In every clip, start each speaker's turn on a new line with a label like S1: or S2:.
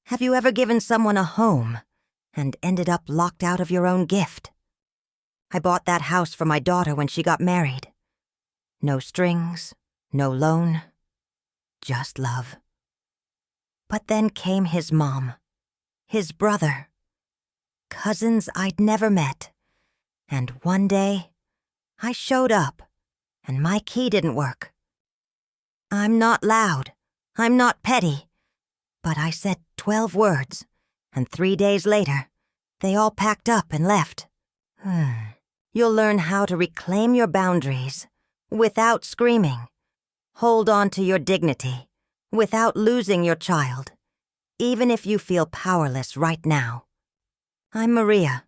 S1: Have you ever given someone a home and ended up locked out of your own gift? I bought that house for my daughter when she got married. No strings, no loan, just love. But then came his mom, his brother, cousins I'd never met, and one day, I showed up, and my key didn't work. I'm not loud, I'm not petty, but I said 12 words, and 3 days later, they all packed up and left. You'll learn how to reclaim your boundaries without screaming. Hold on to your dignity without losing your child, even if you feel powerless right now. I'm Maria,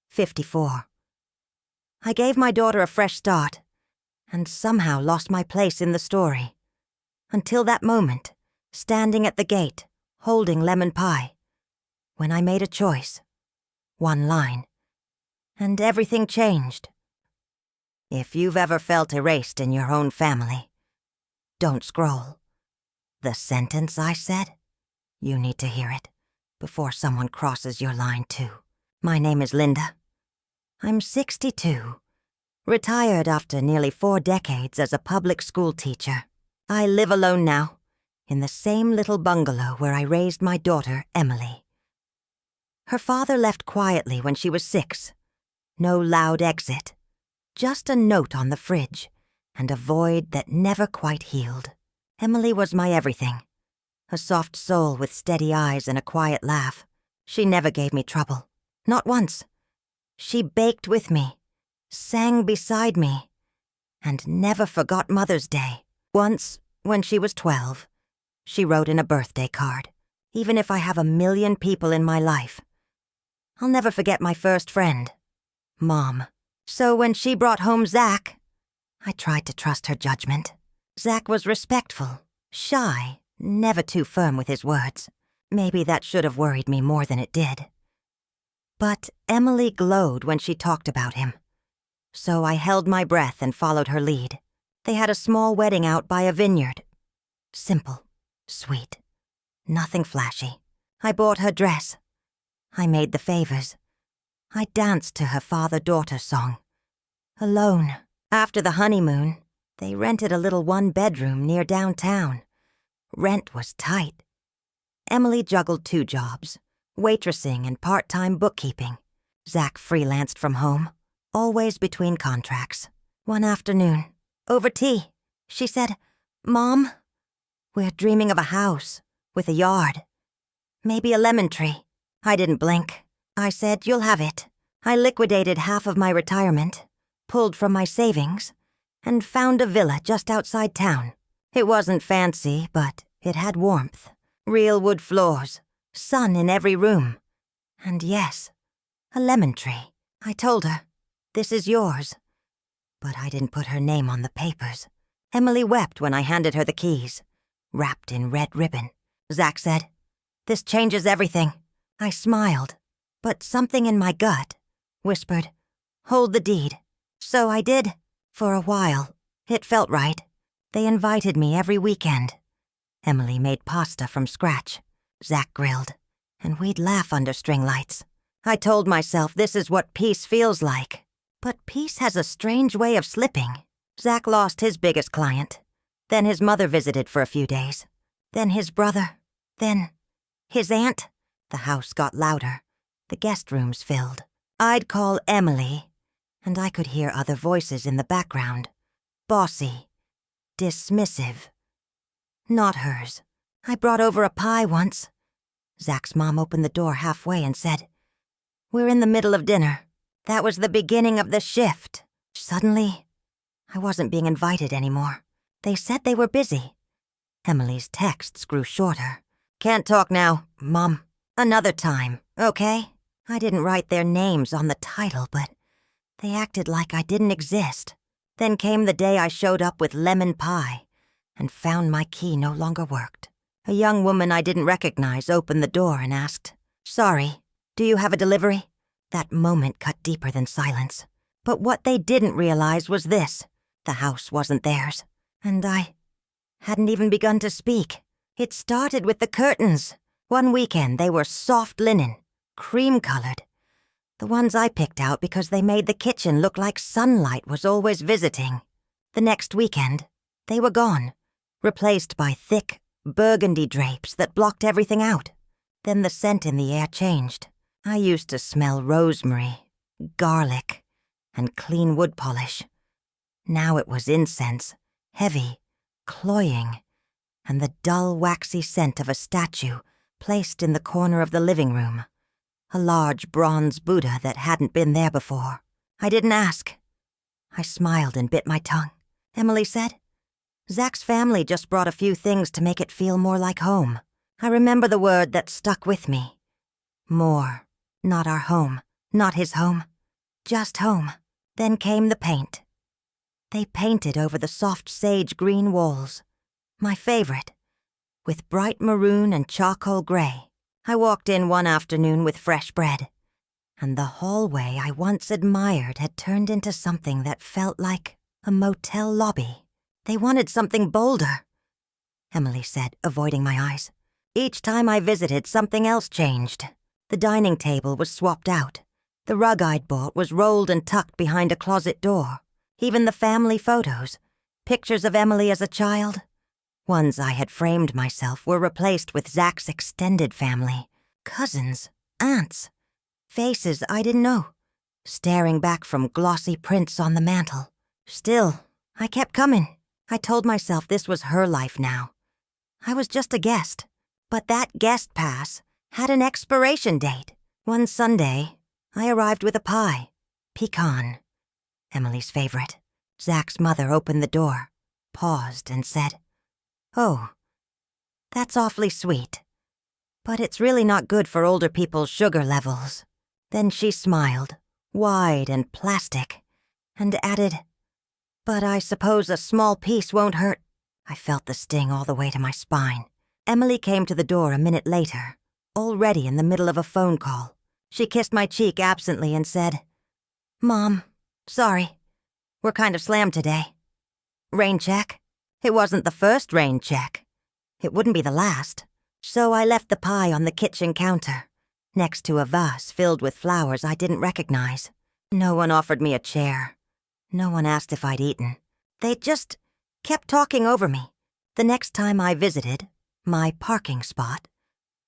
S1: 54. I gave my daughter a fresh start and somehow lost my place in the story. Until that moment, standing at the gate, holding lemon pie, when I made a choice, one line, and everything changed. If you've ever felt erased in your own family, don't scroll. The sentence I said, you need to hear it before someone crosses your line too. My name is Linda. I'm 62, retired after nearly 4 decades as a public school teacher. I live alone now, in the same little bungalow where I raised my daughter, Emily. Her father left quietly when she was 6. No loud exit, just a note on the fridge, and a void that never quite healed. Emily was my everything, a soft soul with steady eyes and a quiet laugh. She never gave me trouble, not once. She baked with me, sang beside me, and never forgot Mother's Day. Once, when she was 12, she wrote in a birthday card, "Even if I have 1,000,000 people in my life, I'll never forget my first friend, Mom." So when she brought home Zach, I tried to trust her judgment. Zach was respectful, shy, never too firm with his words. Maybe that should have worried me more than it did. But Emily glowed when she talked about him. So I held my breath and followed her lead. They had a small wedding out by a vineyard. Simple, sweet, nothing flashy. I bought her dress. I made the favors. I danced to her father-daughter song. Alone. After the honeymoon, they rented a little 1-bedroom near downtown. Rent was tight. Emily juggled 2 jobs, waitressing and part-time bookkeeping. Zach freelanced from home, always between contracts. One afternoon, over tea, she said, "Mom, we're dreaming of a house with a yard. Maybe a lemon tree." I didn't blink. I said, "You'll have it." I liquidated half of my retirement, pulled from my savings, and found a villa just outside town. It wasn't fancy, but it had warmth, real wood floors, sun in every room, and yes, a lemon tree. I told her, "This is yours." But I didn't put her name on the papers. Emily wept when I handed her the keys, wrapped in red ribbon. Zach said, "This changes everything." I smiled, but something in my gut whispered, "Hold the deed." So I did, for a while. It felt right. They invited me every weekend. Emily made pasta from scratch. Zach grilled, and we'd laugh under string lights. I told myself this is what peace feels like. But peace has a strange way of slipping. Zach lost his biggest client. Then his mother visited for a few days. Then his brother. Then his aunt. The house got louder. The guest rooms filled. I'd call Emily, and I could hear other voices in the background. Bossy. Dismissive. Not hers. I brought over a pie once. Zach's mom opened the door halfway and said, "We're in the middle of dinner." That was the beginning of the shift. Suddenly, I wasn't being invited anymore. They said they were busy. Emily's texts grew shorter. "Can't talk now, Mom. Another time, okay?" I didn't write their names on the title, but they acted like I didn't exist. Then came the day I showed up with lemon pie and found my key no longer worked. A young woman I didn't recognize opened the door and asked, "Sorry, do you have a delivery?" That moment cut deeper than silence. But what they didn't realize was this. The house wasn't theirs, and I hadn't even begun to speak. It started with the curtains. One weekend they were soft linen, cream-colored. The ones I picked out because they made the kitchen look like sunlight was always visiting. The next weekend, they were gone, replaced by thick, burgundy drapes that blocked everything out. Then the scent in the air changed. I used to smell rosemary, garlic, and clean wood polish. Now it was incense, heavy, cloying, and the dull, waxy scent of a statue placed in the corner of the living room. A large bronze Buddha that hadn't been there before. I didn't ask. I smiled and bit my tongue. Emily said, "Zach's family just brought a few things to make it feel more like home." I remember the word that stuck with me. More. Not our home. Not his home. Just home. Then came the paint. They painted over the soft sage green walls. My favorite. With bright maroon and charcoal gray. I walked in one afternoon with fresh bread, and the hallway I once admired had turned into something that felt like a motel lobby. They wanted something bolder, Emily said, avoiding my eyes. Each time I visited, something else changed. The dining table was swapped out. The rug I'd bought was rolled and tucked behind a closet door. Even the family photos, pictures of Emily as a child, ones I had framed myself, were replaced with Zach's extended family, cousins, aunts, faces I didn't know, staring back from glossy prints on the mantel. Still, I kept coming. I told myself this was her life now. I was just a guest, but that guest pass had an expiration date. One Sunday, I arrived with a pie, pecan, Emily's favorite. Zach's mother opened the door, paused, and said, "Oh, that's awfully sweet, but it's really not good for older people's sugar levels." Then she smiled, wide and plastic, and added, "But I suppose a small piece won't hurt." I felt the sting all the way to my spine. Emily came to the door a minute later, already in the middle of a phone call. She kissed my cheek absently and said, "Mom, sorry, we're kind of slammed today. Rain check? It wasn't the first rain check. It wouldn't be the last. So I left the pie on the kitchen counter, next to a vase filled with flowers I didn't recognize. No one offered me a chair. No one asked if I'd eaten. They just kept talking over me. The next time I visited, my parking spot,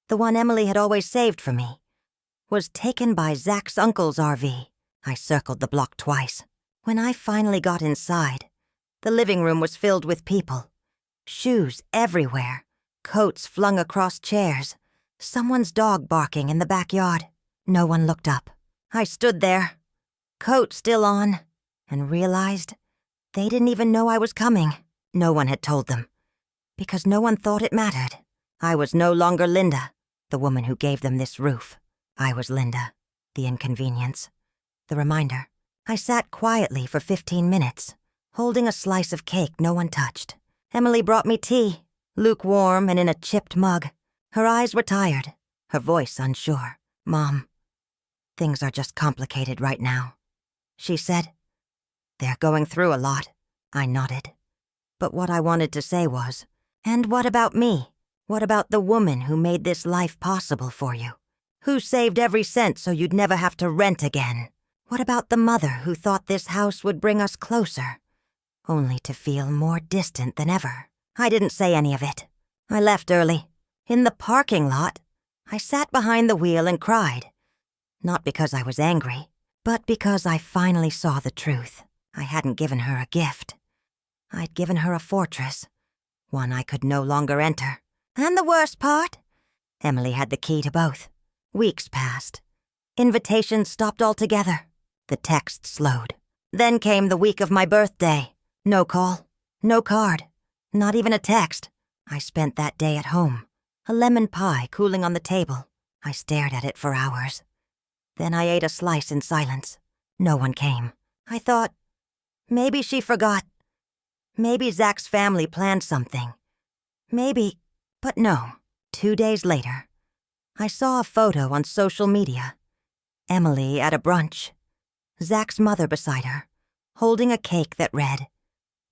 S1: the one Emily had always saved for me, was taken by Zach's uncle's RV. I circled the block twice. When I finally got inside, the living room was filled with people. Shoes everywhere, coats flung across chairs, someone's dog barking in the backyard. No one looked up. I stood there, coat still on, and realized they didn't even know I was coming. No one had told them, because no one thought it mattered. I was no longer Linda, the woman who gave them this roof. I was Linda, the inconvenience, the reminder. I sat quietly for 15 minutes, holding a slice of cake no one touched. Emily brought me tea, lukewarm and in a chipped mug. Her eyes were tired, her voice unsure. "Mom, things are just complicated right now," she said. "They're going through a lot." I nodded. But what I wanted to say was, "And what about me? What about the woman who made this life possible for you? Who saved every cent so you'd never have to rent again? What about the mother who thought this house would bring us closer, only to feel more distant than ever?" I didn't say any of it. I left early. In the parking lot, I sat behind the wheel and cried. Not because I was angry, but because I finally saw the truth. I hadn't given her a gift. I'd given her a fortress, one I could no longer enter. And the worst part? Emily had the key to both. Weeks passed. Invitations stopped altogether. The text slowed. Then came the week of my birthday. No call, no card, not even a text. I spent that day at home, a lemon pie cooling on the table. I stared at it for hours. Then I ate a slice in silence. No one came. I thought, maybe she forgot. Maybe Zach's family planned something. Maybe, but no. 2 days later, I saw a photo on social media. Emily at a brunch. Zach's mother beside her, holding a cake that read,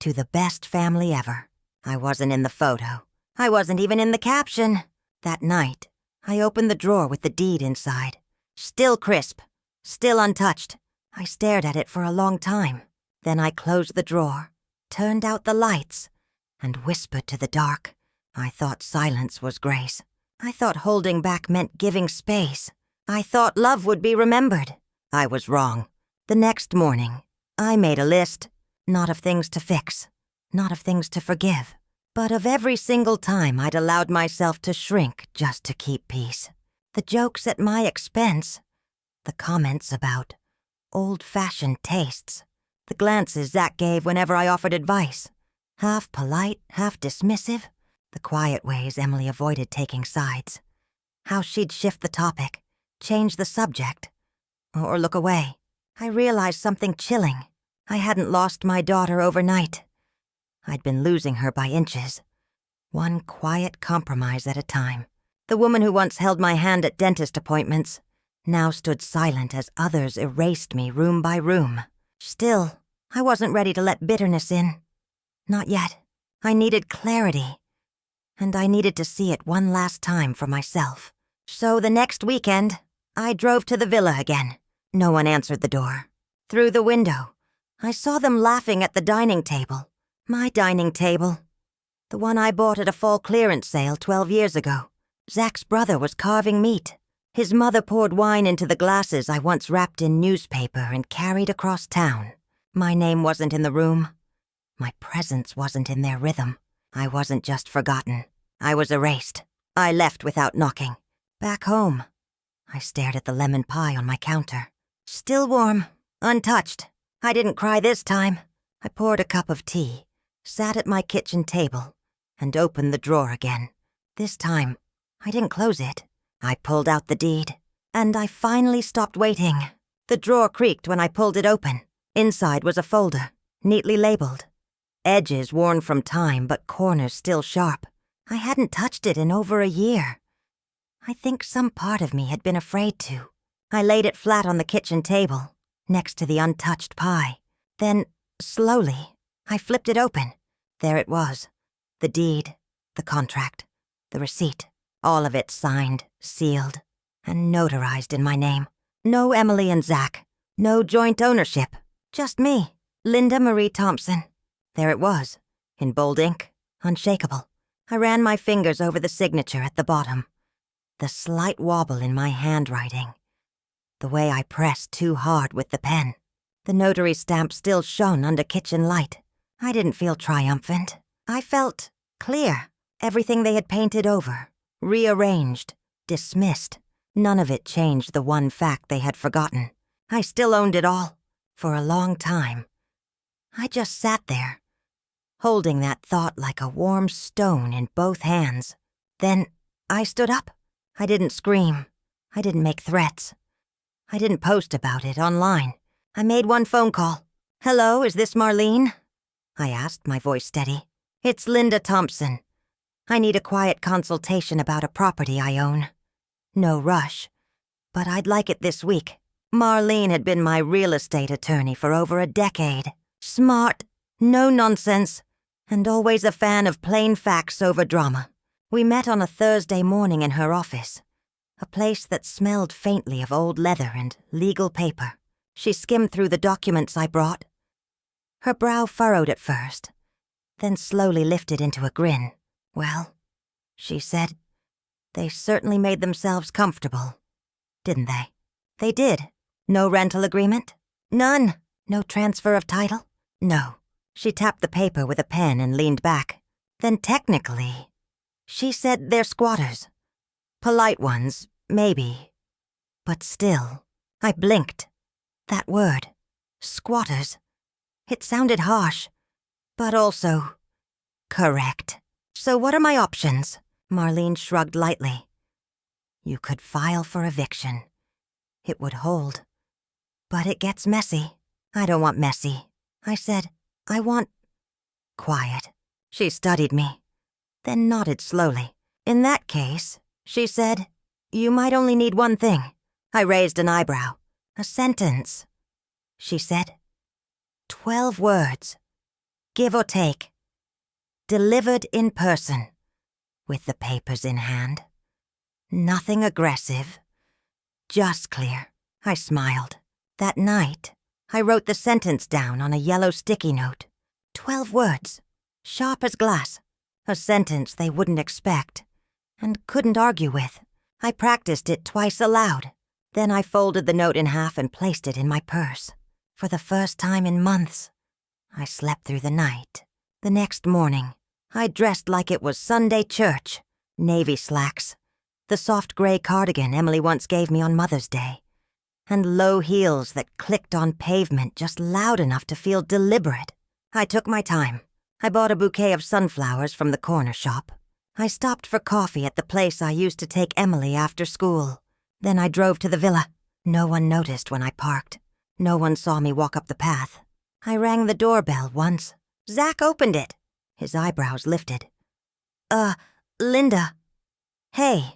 S1: "To the best family ever." I wasn't in the photo. I wasn't even in the caption. That night, I opened the drawer with the deed inside. Still crisp, still untouched. I stared at it for a long time. Then I closed the drawer, turned out the lights, and whispered to the dark. I thought silence was grace. I thought holding back meant giving space. I thought love would be remembered. I was wrong. The next morning, I made a list, not of things to fix, not of things to forgive, but of every single time I'd allowed myself to shrink just to keep peace. The jokes at my expense, the comments about old-fashioned tastes, the glances Zach gave whenever I offered advice, half polite, half dismissive, the quiet ways Emily avoided taking sides, how she'd shift the topic, change the subject, or look away. I realized something chilling. I hadn't lost my daughter overnight. I'd been losing her by inches, one quiet compromise at a time. The woman who once held my hand at dentist appointments now stood silent as others erased me room by room. Still, I wasn't ready to let bitterness in. Not yet. I needed clarity, and I needed to see it one last time for myself. So the next weekend, I drove to the villa again. No one answered the door. Through the window, I saw them laughing at the dining table. My dining table. The one I bought at a fall clearance sale 12 years ago. Zach's brother was carving meat. His mother poured wine into the glasses I once wrapped in newspaper and carried across town. My name wasn't in the room. My presence wasn't in their rhythm. I wasn't just forgotten. I was erased. I left without knocking. Back home, I stared at the lemon pie on my counter. Still warm, untouched. I didn't cry this time. I poured a cup of tea, sat at my kitchen table, and opened the drawer again. This time, I didn't close it. I pulled out the deed, and I finally stopped waiting. The drawer creaked when I pulled it open. Inside was a folder, neatly labeled. Edges worn from time, but corners still sharp. I hadn't touched it in over a year. I think some part of me had been afraid to. I laid it flat on the kitchen table, next to the untouched pie. Then, slowly, I flipped it open. There it was. The deed, the contract, the receipt. All of it signed, sealed, and notarized in my name. No Emily and Zach. No joint ownership. Just me, Linda Marie Thompson. There it was, in bold ink, unshakable. I ran my fingers over the signature at the bottom. The slight wobble in my handwriting. The way I pressed too hard with the pen. The notary stamp still shone under kitchen light. I didn't feel triumphant. I felt clear. Everything they had painted over, rearranged, dismissed. None of it changed the one fact they had forgotten. I still owned it all, for a long time. I just sat there, holding that thought like a warm stone in both hands. Then I stood up. I didn't scream. I didn't make threats. I didn't post about it online. I made one phone call. "Hello, is this Marlene?" I asked, my voice steady. "It's Linda Thompson. I need a quiet consultation about a property I own. No rush, but I'd like it this week." Marlene had been my real estate attorney for over a decade. Smart, no nonsense, and always a fan of plain facts over drama. We met on a Thursday morning in her office, a place that smelled faintly of old leather and legal paper. She skimmed through the documents I brought. Her brow furrowed at first, then slowly lifted into a grin. "Well," she said, "they certainly made themselves comfortable, didn't they?" They did. No rental agreement? None. No transfer of title? No. She tapped the paper with a pen and leaned back. Then technically, she said they're squatters. Polite ones, maybe. But still, I blinked. That word, squatters. It sounded harsh, but also correct. "So what are my options?" Marlene shrugged lightly. "You could file for eviction. It would hold. But it gets messy. I don't want messy." I said, "I want quiet." She studied me, then nodded slowly. "In that case," she said, "you might only need one thing." I raised an eyebrow. "A sentence," she said. 12 words, give or take. Delivered in person, with the papers in hand. Nothing aggressive. Just clear. I smiled. That night, I wrote the sentence down on a yellow sticky note. 12 words. Sharp as glass. A sentence they wouldn't expect and couldn't argue with. I practiced it twice aloud. Then I folded the note in half and placed it in my purse. For the first time in months, I slept through the night. The next morning, I dressed like it was Sunday church. Navy slacks, the soft gray cardigan Emily once gave me on Mother's Day, and low heels that clicked on pavement just loud enough to feel deliberate. I took my time. I bought a bouquet of sunflowers from the corner shop. I stopped for coffee at the place I used to take Emily after school. Then I drove to the villa. No one noticed when I parked. No one saw me walk up the path. I rang the doorbell once. Zach opened it. His eyebrows lifted. Linda. Hey.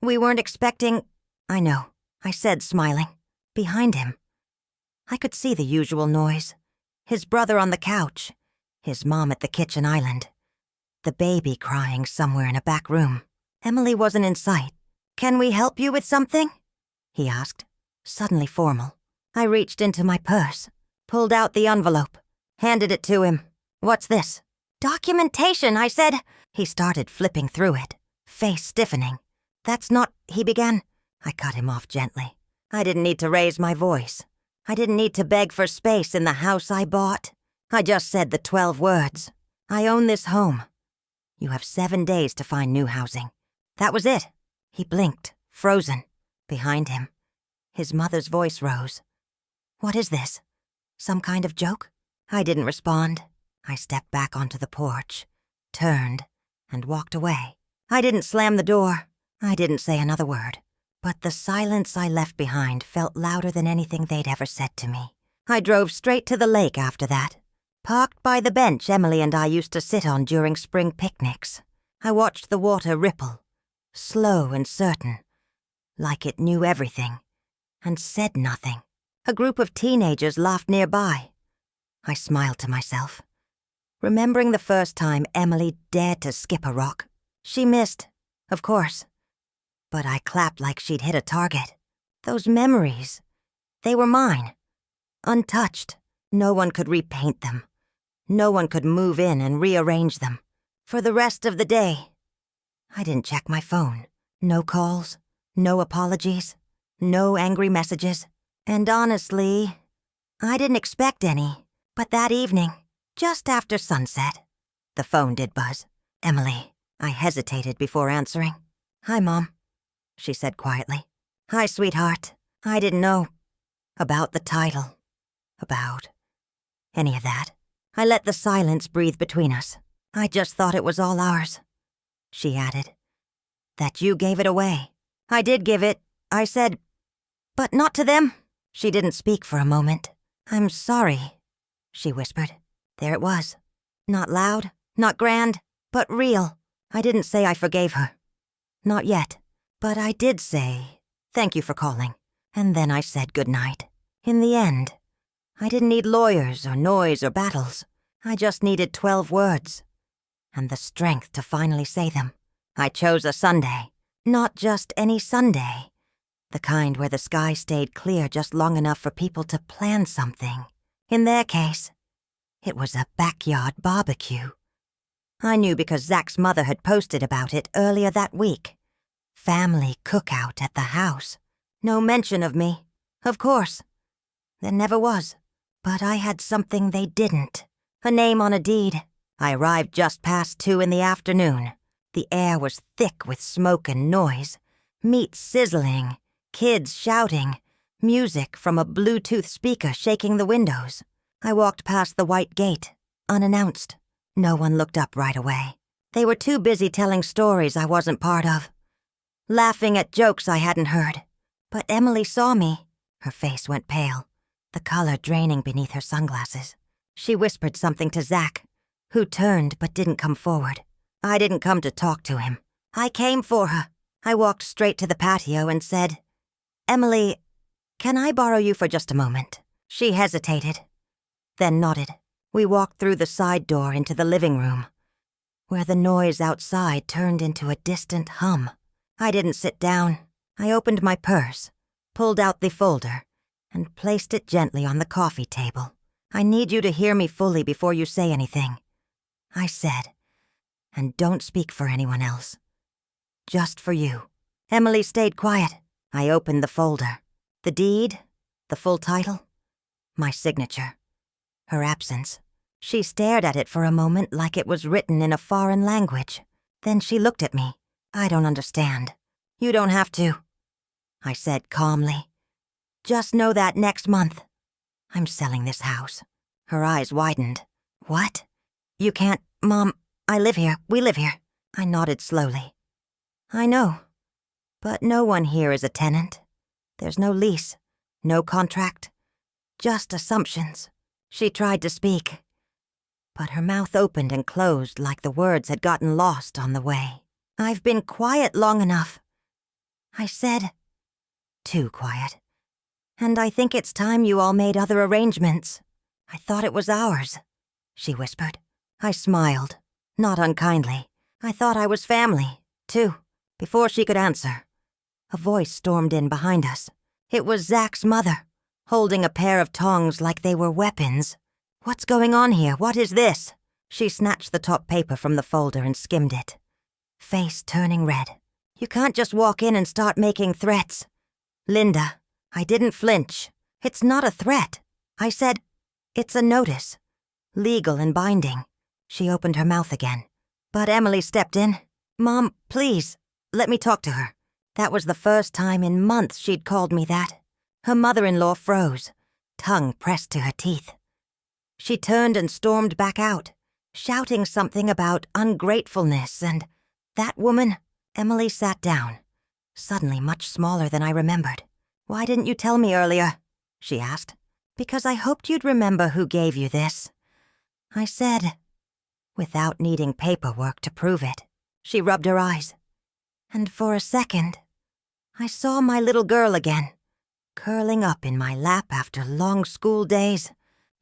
S1: We weren't expecting— I know, I said, smiling. Behind him, I could see the usual noise. His brother on the couch. His mom at the kitchen island. The baby crying somewhere in a back room. Emily wasn't in sight. "Can we help you with something?" he asked, suddenly formal. I reached into my purse, pulled out the envelope, handed it to him. "What's this?" "Documentation," I said. He started flipping through it, face stiffening. "That's not—" he began. I cut him off gently. I didn't need to raise my voice. I didn't need to beg for space in the house I bought. I just said the 12 words. "I own this home. You have 7 days to find new housing." That was it. He blinked, frozen. Behind him, his mother's voice rose. "What is this? Some kind of joke?" I didn't respond. I stepped back onto the porch, turned, and walked away. I didn't slam the door. I didn't say another word. But the silence I left behind felt louder than anything they'd ever said to me. I drove straight to the lake after that, parked by the bench Emily and I used to sit on during spring picnics. I watched the water ripple, slow and certain, like it knew everything, and said nothing. A group of teenagers laughed nearby. I smiled to myself, remembering the first time Emily dared to skip a rock. She missed, of course, but I clapped like she'd hit a target. Those memories, they were mine, untouched. No one could repaint them. No one could move in and rearrange them. For the rest of the day, I didn't check my phone. No calls, no apologies, no angry messages. And honestly, I didn't expect any. But that evening, just after sunset, the phone did buzz. "Emily." I hesitated before answering. "Hi, Mom," she said quietly. "Hi, sweetheart. I didn't know about the title, about any of that." I let the silence breathe between us. "I just thought it was all ours," she added. "That you gave it away." "I did give it," I said, "but not to them." She didn't speak for a moment. "I'm sorry," she whispered. There it was. Not loud, not grand, but real. I didn't say I forgave her. Not yet. But I did say, "Thank you for calling." And then I said goodnight. In the end, I didn't need lawyers or noise or battles. I just needed 12 words. And the strength to finally say them. I chose a Sunday. Not just any Sunday. The kind where the sky stayed clear just long enough for people to plan something. In their case, it was a backyard barbecue. I knew because Zach's mother had posted about it earlier that week. Family cookout at the house. No mention of me, of course. There never was. But I had something they didn't. A name on a deed. I arrived just past 2 in the afternoon. The air was thick with smoke and noise. Meat sizzling, kids shouting, music from a Bluetooth speaker shaking the windows. I walked past the white gate, unannounced. No one looked up right away. They were too busy telling stories I wasn't part of, laughing at jokes I hadn't heard. But Emily saw me. Her face went pale, the color draining beneath her sunglasses. She whispered something to Zach, who turned but didn't come forward. I didn't come to talk to him. I came for her. I walked straight to the patio and said, "Emily, can I borrow you for just a moment?" She hesitated, then nodded. We walked through the side door into the living room, where the noise outside turned into a distant hum. I didn't sit down. I opened my purse, pulled out the folder, and placed it gently on the coffee table. I need you to hear me fully before you say anything, I said, and don't speak for anyone else. Just for you. Emily stayed quiet. I opened the folder. The deed, the full title, my signature, her absence. She stared at it for a moment like it was written in a foreign language. Then she looked at me. I don't understand. You don't have to, I said calmly. Just know that next month, I'm selling this house. Her eyes widened. What? You can't, Mom, I live here, we live here. I nodded slowly. I know, but no one here is a tenant. There's no lease, no contract, just assumptions. She tried to speak, but her mouth opened and closed like the words had gotten lost on the way. I've been quiet long enough, I said. Too quiet. And I think it's time you all made other arrangements. I thought it was ours, she whispered. I smiled, not unkindly. I thought I was family, too. Before she could answer, a voice stormed in behind us. It was Zach's mother, holding a pair of tongs like they were weapons. What's going on here? What is this? She snatched the top paper from the folder and skimmed it, face turning red. You can't just walk in and start making threats. Linda, I didn't flinch. It's not a threat. I said, it's a notice. Legal and binding. She opened her mouth again. But Emily stepped in. Mom, please, let me talk to her. That was the first time in months she'd called me that. Her mother-in-law froze, tongue pressed to her teeth. She turned and stormed back out, shouting something about ungratefulness and that woman. Emily sat down, suddenly much smaller than I remembered. Why didn't you tell me earlier? She asked. Because I hoped you'd remember who gave you this, I said, without needing paperwork to prove it. She rubbed her eyes. And for a second, I saw my little girl again, curling up in my lap after long school days.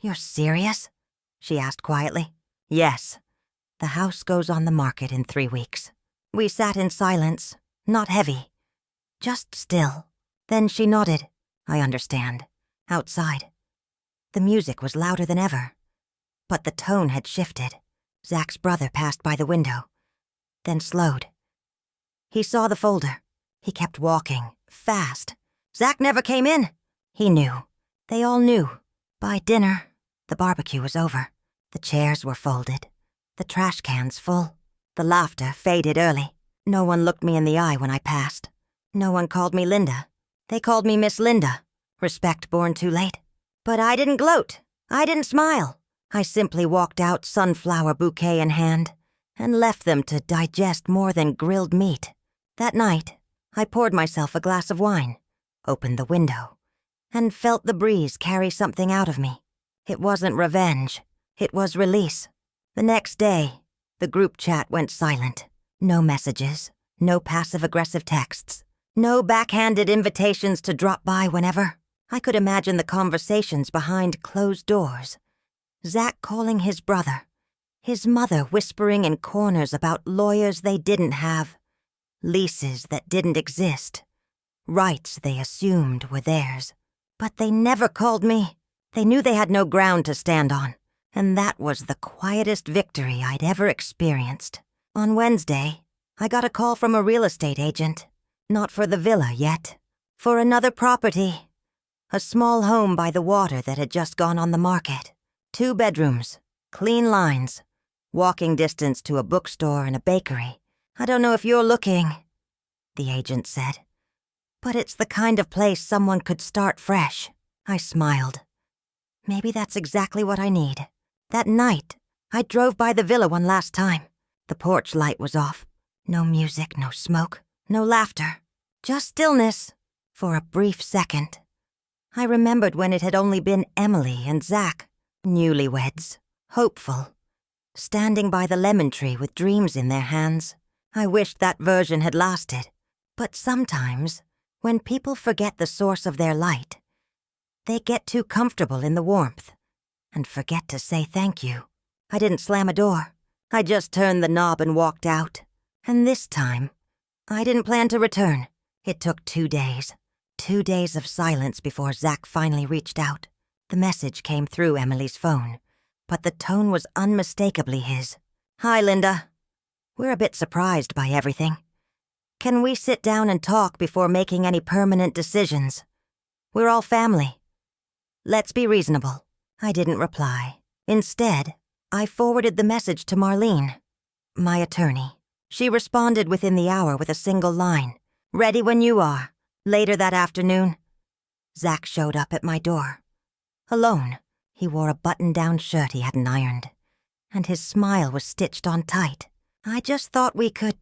S1: You're serious? She asked quietly. Yes. The house goes on the market in 3 weeks. We sat in silence, not heavy, just still. Then she nodded. I understand. Outside. The music was louder than ever, but the tone had shifted. Zach's brother passed by the window, then slowed. He saw the folder. He kept walking, fast. Zach never came in. He knew. They all knew. By dinner, the barbecue was over. The chairs were folded, the trash cans full. The laughter faded early. No one looked me in the eye when I passed. No one called me Linda. They called me Miss Linda, respect born too late. But I didn't gloat. I didn't smile. I simply walked out, sunflower bouquet in hand, and left them to digest more than grilled meat. That night, I poured myself a glass of wine, opened the window, and felt the breeze carry something out of me. It wasn't revenge. It was release. The next day, the group chat went silent. No messages, no passive-aggressive texts, no backhanded invitations to drop by whenever. I could imagine the conversations behind closed doors. Zach calling his brother, his mother whispering in corners about lawyers they didn't have, leases that didn't exist, rights they assumed were theirs. But they never called me. They knew they had no ground to stand on, and that was the quietest victory I'd ever experienced. On Wednesday, I got a call from a real estate agent. Not for the villa yet. For another property. A small home by the water that had just gone on the market. 2 bedrooms, clean lines, walking distance to a bookstore and a bakery. I don't know if you're looking, the agent said, but it's the kind of place someone could start fresh. I smiled. Maybe that's exactly what I need. That night, I drove by the villa one last time. The porch light was off. No music, no smoke, no laughter. Just stillness for a brief second. I remembered when it had only been Emily and Zach, newlyweds, hopeful, standing by the lemon tree with dreams in their hands. I wished that version had lasted. But sometimes, when people forget the source of their light, they get too comfortable in the warmth and forget to say thank you. I didn't slam a door. I just turned the knob and walked out. And this time, I didn't plan to return. It took 2 days. 2 days of silence before Zach finally reached out. The message came through Emily's phone, but the tone was unmistakably his. Hi, Linda. We're a bit surprised by everything. Can we sit down and talk before making any permanent decisions? We're all family. Let's be reasonable. I didn't reply. Instead, I forwarded the message to Marlene, my attorney. She responded within the hour with a single line. Ready when you are. Later that afternoon. Zach showed up at my door. Alone, he wore a button-down shirt he hadn't ironed, and his smile was stitched on tight. I just thought we could,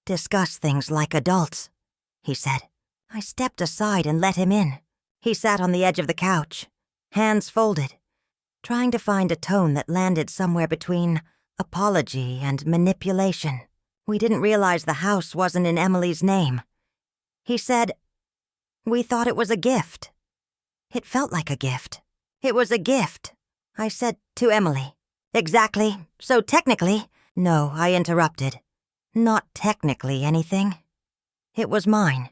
S1: discuss things like adults, he said. I stepped aside and let him in. He sat on the edge of the couch, hands folded, trying to find a tone that landed somewhere between apology and manipulation. We didn't realize the house wasn't in Emily's name. He said, we thought it was a gift. It felt like a gift. It was a gift, I said to Emily. Exactly. So technically, no, I interrupted. Not technically anything. It was mine.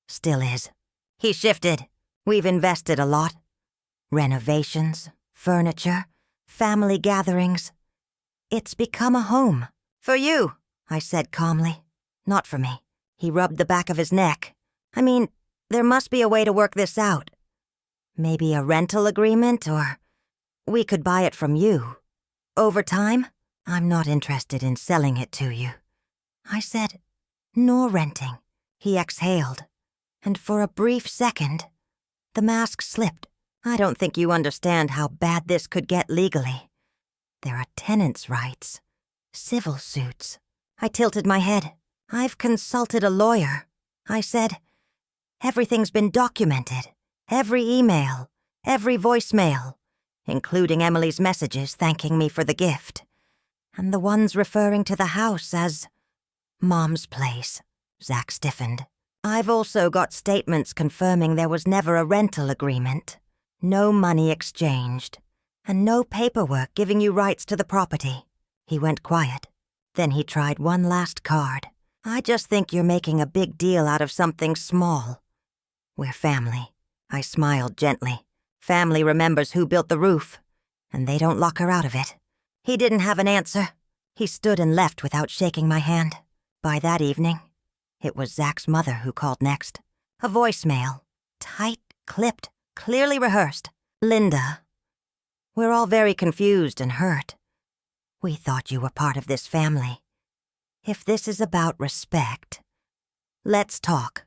S1: Still is. He shifted. We've invested a lot. Renovations, furniture, family gatherings. It's become a home. For you, I said calmly. Not for me. He rubbed the back of his neck. I mean, there must be a way to work this out. Maybe a rental agreement, or we could buy it from you. Over time, I'm not interested in selling it to you. I said, nor renting. He exhaled, and for a brief second, the mask slipped. I don't think you understand how bad this could get legally. There are tenants' rights, civil suits. I tilted my head. I've consulted a lawyer. I said, everything's been documented. Every email, every voicemail, including Emily's messages thanking me for the gift, and the ones referring to the house as Mom's place. Zach stiffened. I've also got statements confirming there was never a rental agreement, no money exchanged, and no paperwork giving you rights to the property. He went quiet. Then he tried one last card. I just think you're making a big deal out of something small. We're family. I smiled gently. Family remembers who built the roof, and they don't lock her out of it. He didn't have an answer. He stood and left without shaking my hand. By that evening, it was Zach's mother who called next. A voicemail. Tight, clipped, clearly rehearsed. Linda, we're all very confused and hurt. We thought you were part of this family. If this is about respect, let's talk.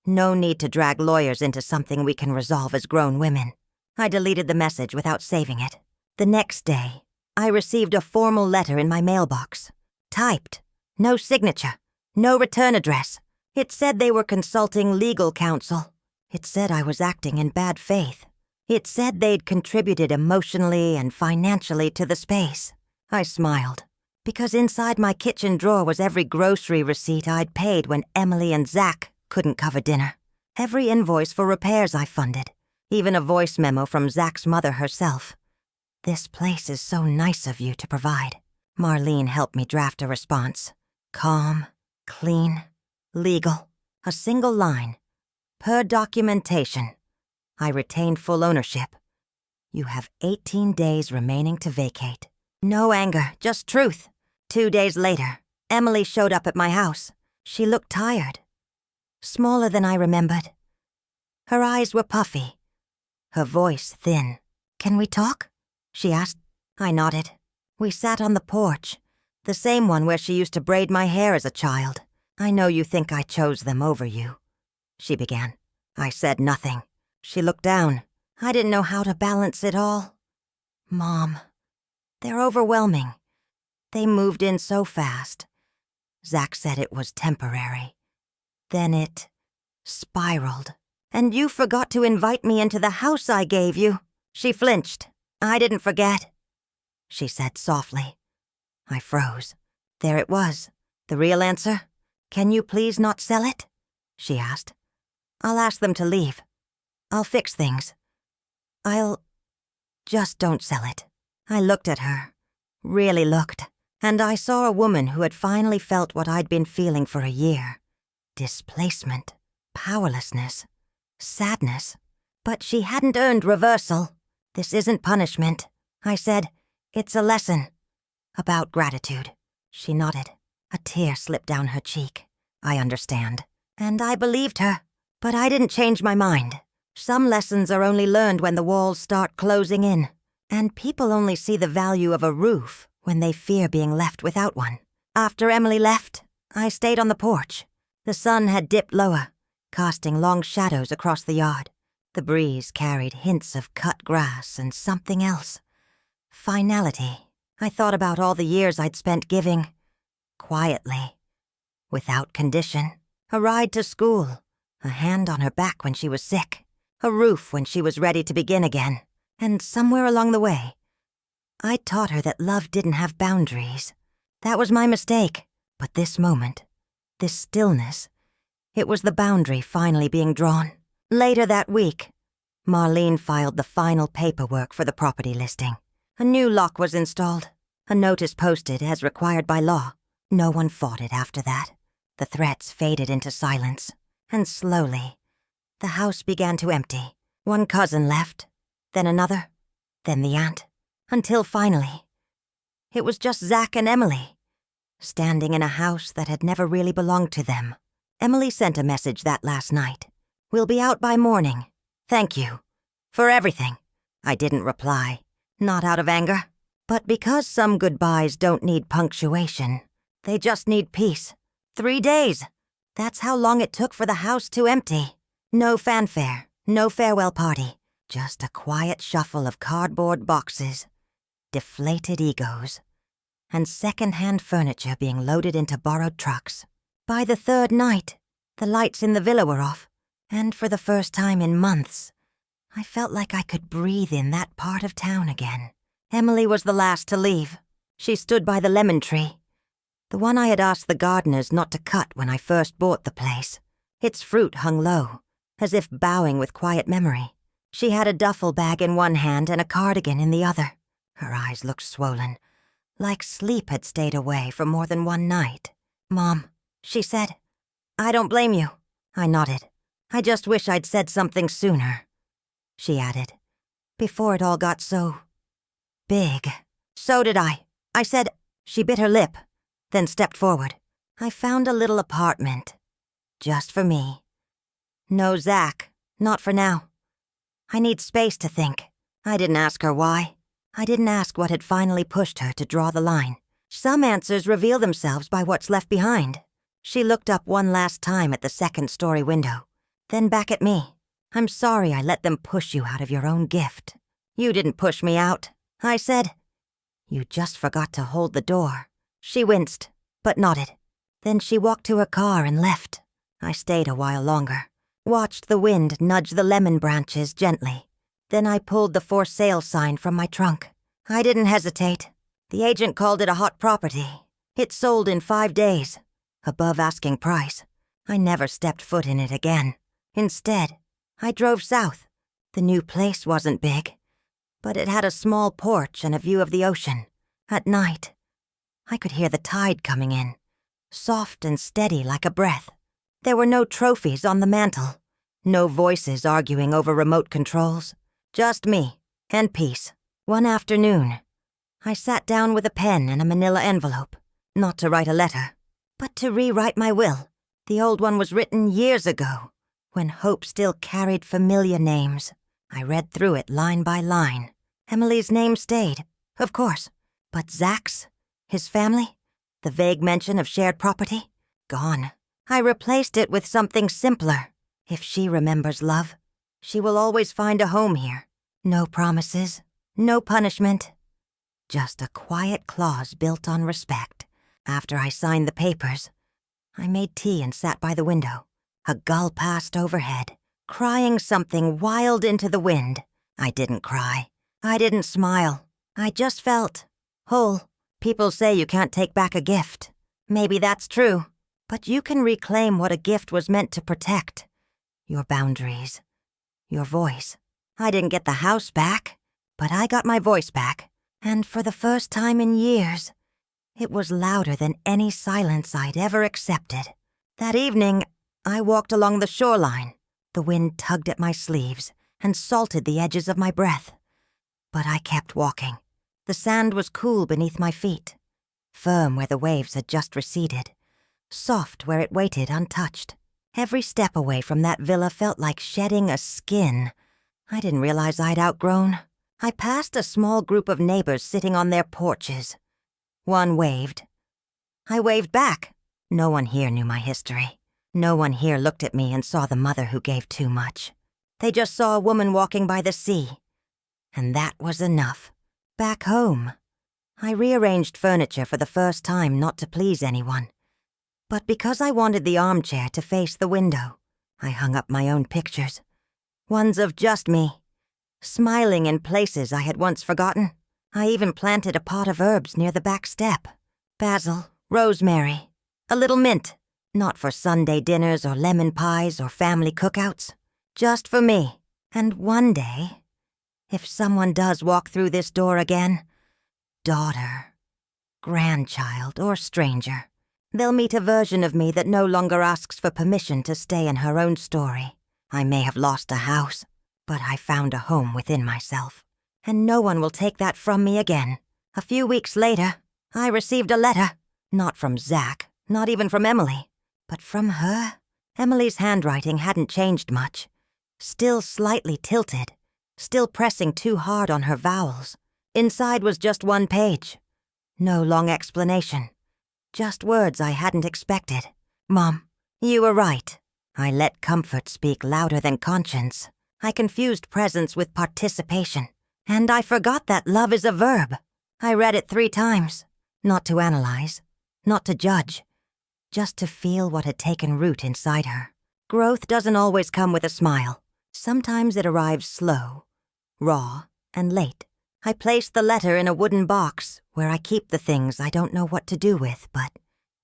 S1: No need to drag lawyers into something we can resolve as grown women. I deleted the message without saving it. The next day, I received a formal letter in my mailbox. Typed. No signature. No return address. It said they were consulting legal counsel. It said I was acting in bad faith. It said they'd contributed emotionally and financially to the space. I smiled, because inside my kitchen drawer was every grocery receipt I'd paid when Emily and Zach couldn't cover dinner. Every invoice for repairs I funded. Even a voice memo from Zach's mother herself. This place is so nice of you to provide. Marlene helped me draft a response. Calm, clean, legal. A single line. Per documentation. I retained full ownership. You have 18 days remaining to vacate. No anger, just truth. 2 days later, Emily showed up at my house. She looked tired. Smaller than I remembered. Her eyes were puffy. Her voice thin. Can we talk? She asked. I nodded. We sat on the porch, the same one where she used to braid my hair as a child. I know you think I chose them over you, she began. I said nothing. She looked down. I didn't know how to balance it all. Mom, they're overwhelming. They moved in so fast. Zach said it was temporary. Then it spiraled. And you forgot to invite me into the house I gave you. She flinched. I didn't forget, she said softly. I froze. There it was. The real answer? Can you please not sell it? She asked. I'll ask them to leave. I'll fix things. Just don't sell it. I looked at her. Really looked. And I saw a woman who had finally felt what I'd been feeling for a year. Displacement, powerlessness, sadness. But she hadn't earned reversal. This isn't punishment, I said. It's a lesson. About gratitude. She nodded. A tear slipped down her cheek. I understand. And I believed her. But I didn't change my mind. Some lessons are only learned when the walls start closing in. And people only see the value of a roof when they fear being left without one. After Emily left, I stayed on the porch. The sun had dipped lower, casting long shadows across the yard. The breeze carried hints of cut grass and something else. Finality. I thought about all the years I'd spent giving. Quietly. Without condition. A ride to school. A hand on her back when she was sick. A roof when she was ready to begin again. And somewhere along the way, I taught her that love didn't have boundaries. That was my mistake. But this moment, this stillness, it was the boundary finally being drawn. Later that week, Marlene filed the final paperwork for the property listing. A new lock was installed, a notice posted as required by law. No one fought it after that. The threats faded into silence, and slowly, the house began to empty. One cousin left, then another, then the aunt, until finally, it was just Zach and Emily, standing in a house that had never really belonged to them. Emily sent a message that last night. We'll be out by morning. Thank you. For everything. I didn't reply. Not out of anger. But because some goodbyes don't need punctuation, they just need peace. 3 days. That's how long it took for the house to empty. No fanfare, no farewell party. Just a quiet shuffle of cardboard boxes, deflated egos, and second-hand furniture being loaded into borrowed trucks. By the third night, the lights in the villa were off. And for the first time in months, I felt like I could breathe in that part of town again. Emily was the last to leave. She stood by the lemon tree, the one I had asked the gardeners not to cut when I first bought the place. Its fruit hung low, as if bowing with quiet memory. She had a duffel bag in one hand and a cardigan in the other. Her eyes looked swollen, like sleep had stayed away for more than one night. "Mom," she said, "I don't blame you." I nodded. "I just wish I'd said something sooner," she added, "before it all got so big." "So did I," I said. She bit her lip, then stepped forward. "I found a little apartment, just for me. No Zach, not for now. I need space to think." I didn't ask her why. I didn't ask what had finally pushed her to draw the line. Some answers reveal themselves by what's left behind. She looked up one last time at the second-story window, then back at me. "I'm sorry I let them push you out of your own gift." "You didn't push me out," I said. "You just forgot to hold the door." She winced, but nodded. Then she walked to her car and left. I stayed a while longer, watched the wind nudge the lemon branches gently. Then I pulled the for sale sign from my trunk. I didn't hesitate. The agent called it a hot property. It sold in 5 days, above asking price. I never stepped foot in it again. Instead, I drove south. The new place wasn't big, but it had a small porch and a view of the ocean. At night, I could hear the tide coming in, soft and steady like a breath. There were no trophies on the mantel, no voices arguing over remote controls. Just me and peace. One afternoon, I sat down with a pen and a manila envelope, not to write a letter, but to rewrite my will. The old one was written years ago, when hope still carried familiar names. I read through it line by line. Emily's name stayed, of course, but Zach's, his family, the vague mention of shared property, gone. I replaced it with something simpler. If she remembers love, she will always find a home here. No promises, no punishment. Just a quiet clause built on respect. After I signed the papers, I made tea and sat by the window. A gull passed overhead, crying something wild into the wind. I didn't cry. I didn't smile. I just felt whole. People say you can't take back a gift. Maybe that's true. But you can reclaim what a gift was meant to protect. Your boundaries. Your voice. I didn't get the house back, but I got my voice back. And for the first time in years, It was louder than any silence I'd ever accepted. That evening, I walked along the shoreline. The wind tugged at my sleeves and salted the edges of my breath. But I kept walking. The sand was cool beneath my feet, firm where the waves had just receded, soft where it waited untouched. Every step away from that villa felt like shedding a skin I didn't realize I'd outgrown. I passed a small group of neighbors sitting on their porches. One waved. I waved back. No one here knew my history. No one here looked at me and saw the mother who gave too much. They just saw a woman walking by the sea. And that was enough. Back home, I rearranged furniture for the first time, not to please anyone. But because I wanted the armchair to face the window, I hung up my own pictures. Ones of just me, smiling in places I had once forgotten. I even planted a pot of herbs near the back step. Basil, rosemary, a little mint, not for Sunday dinners or lemon pies or family cookouts, just for me. And one day, if someone does walk through this door again, daughter, grandchild, or stranger, they'll meet a version of me that no longer asks for permission to stay in her own story. I may have lost a house, but I found a home within myself, and no one will take that from me again. A few weeks later, I received a letter, not from Zach, not even from Emily, but from her. Emily's handwriting hadn't changed much, still slightly tilted, still pressing too hard on her vowels. Inside was just one page. No long explanation. Just words I hadn't expected. Mom, you were right. I let comfort speak louder than conscience. I confused presence with participation. And I forgot that love is a verb. I read it 3 times. Not to analyze, not to judge, just to feel what had taken root inside her. Growth doesn't always come with a smile. Sometimes it arrives slow, raw, and late. I placed the letter in a wooden box where I keep the things I don't know what to do with but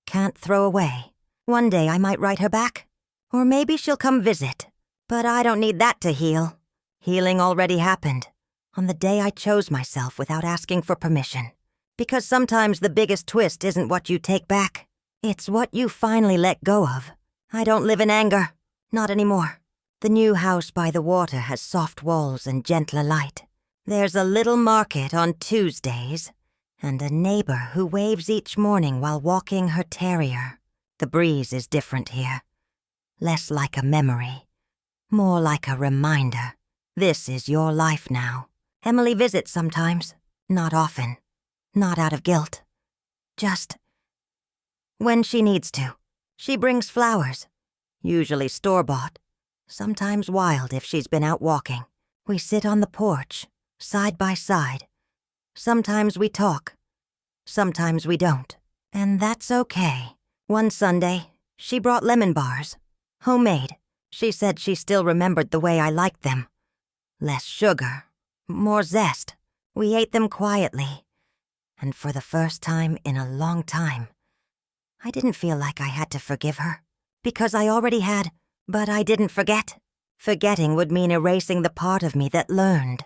S1: can't throw away. One day I might write her back, or maybe she'll come visit. But I don't need that to heal. Healing already happened, on the day I chose myself without asking for permission. Because sometimes the biggest twist isn't what you take back. It's what you finally let go of. I don't live in anger. Not anymore. The new house by the water has soft walls and gentler light. There's a little market on Tuesdays, and a neighbor who waves each morning while walking her terrier. The breeze is different here. Less like a memory, more like a reminder. This is your life now. Emily visits sometimes, not often, not out of guilt. Just when she needs to. She brings flowers, usually store-bought, sometimes wild if she's been out walking. We sit on the porch, side by side. Sometimes we talk, sometimes we don't. And that's okay. One Sunday, she brought lemon bars. Homemade. She said she still remembered the way I liked them. Less sugar, more zest. We ate them quietly. And for the first time in a long time, I didn't feel like I had to forgive her. Because I already had, but I didn't forget. Forgetting would mean erasing the part of me that learned.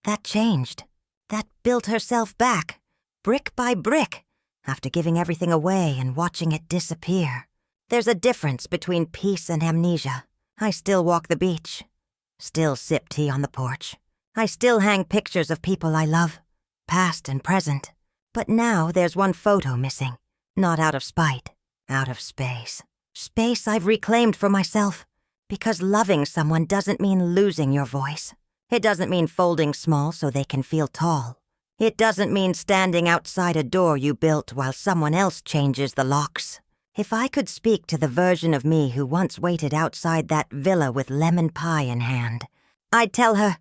S1: That changed. That built herself back, brick by brick, after giving everything away and watching it disappear. There's a difference between peace and amnesia. I still walk the beach, still sip tea on the porch. I still hang pictures of people I love, past and present. But now there's one photo missing, not out of spite, out of space. Space I've reclaimed for myself, because loving someone doesn't mean losing your voice. It doesn't mean folding small so they can feel tall. It doesn't mean standing outside a door you built while someone else changes the locks. If I could speak to the version of me who once waited outside that villa with lemon pie in hand, I'd tell her,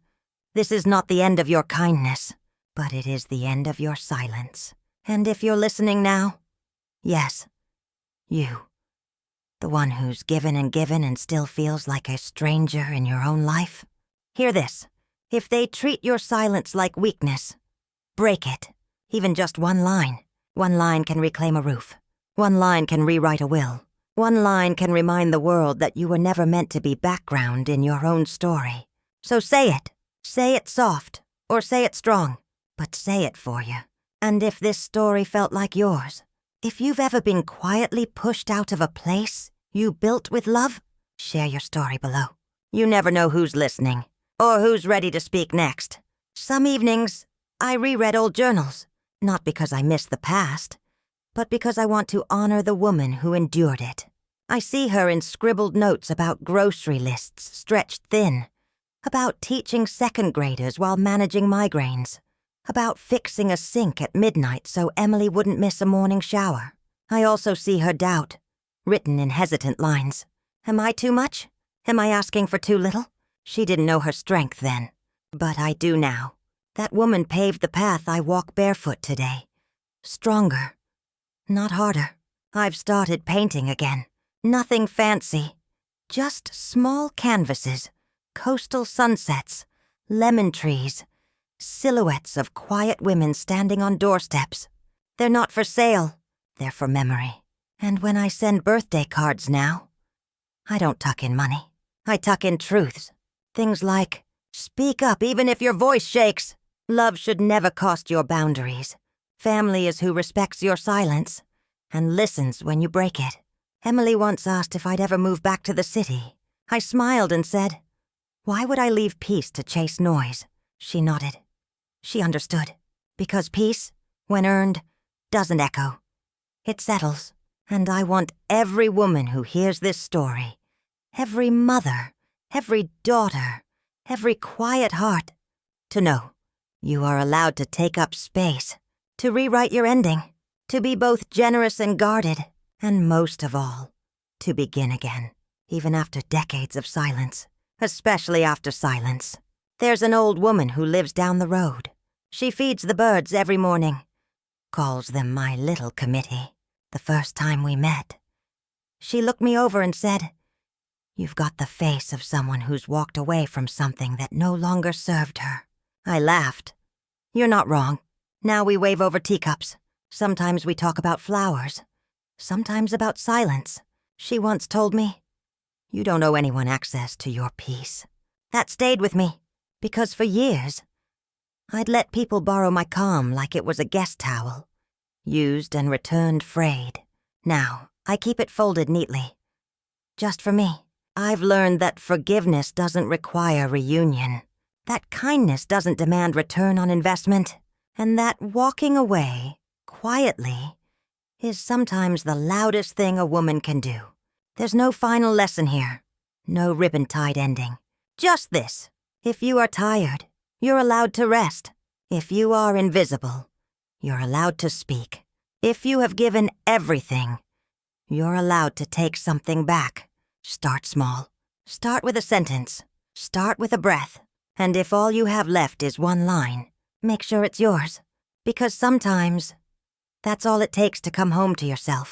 S1: this is not the end of your kindness, but it is the end of your silence. And if you're listening now, yes, you, the one who's given and still feels like a stranger in your own life, hear this. If they treat your silence like weakness, break it. Even just one line. One line can reclaim a roof. One line can rewrite a will. One line can remind the world that you were never meant to be background in your own story. So say it. Say it soft, or say it strong, but say it for you. And if this story felt like yours, if you've ever been quietly pushed out of a place you built with love, share your story below. You never know who's listening, or who's ready to speak next. Some evenings, I reread old journals, not because I miss the past, but because I want to honor the woman who endured it. I see her in scribbled notes about grocery lists stretched thin, about teaching second graders while managing migraines, about fixing a sink at midnight so Emily wouldn't miss a morning shower. I also see her doubt, written in hesitant lines. Am I too much? Am I asking for too little? She didn't know her strength then, but I do now. That woman paved the path I walk barefoot today. Stronger, not harder. I've started painting again. Nothing fancy, just small canvases, coastal sunsets, lemon trees, silhouettes of quiet women standing on doorsteps. They're not for sale, they're for memory. And when I send birthday cards now, I don't tuck in money. I tuck in truths. Things like, speak up even if your voice shakes. Love should never cost your boundaries. Family is who respects your silence and listens when you break it. Emily once asked if I'd ever move back to the city. I smiled and said, why would I leave peace to chase noise? She nodded. She understood. Because peace, when earned, doesn't echo. It settles. And I want every woman who hears this story, every mother, every daughter, every quiet heart, to know you are allowed to take up space, to rewrite your ending, to be both generous and guarded, and most of all, to begin again, even after decades of silence, especially after silence. There's an old woman who lives down the road. She feeds the birds every morning, calls them my little committee. The first time we met, she looked me over and said, you've got the face of someone who's walked away from something that no longer served her. I laughed. You're not wrong. Now we wave over teacups. Sometimes we talk about flowers. Sometimes about silence. She once told me, you don't owe anyone access to your peace. That stayed with me, because for years, I'd let people borrow my calm like it was a guest towel, used and returned frayed. Now, I keep it folded neatly. Just for me. I've learned that forgiveness doesn't require reunion, that kindness doesn't demand return on investment, and that walking away, quietly, is sometimes the loudest thing a woman can do. There's no final lesson here, no ribbon-tied ending. Just this: if you are tired, you're allowed to rest. If you are invisible, you're allowed to speak. If you have given everything, you're allowed to take something back. Start small. Start with a sentence. Start with a breath. And if all you have left is one line, make sure it's yours. Because sometimes, that's all it takes to come home to yourself.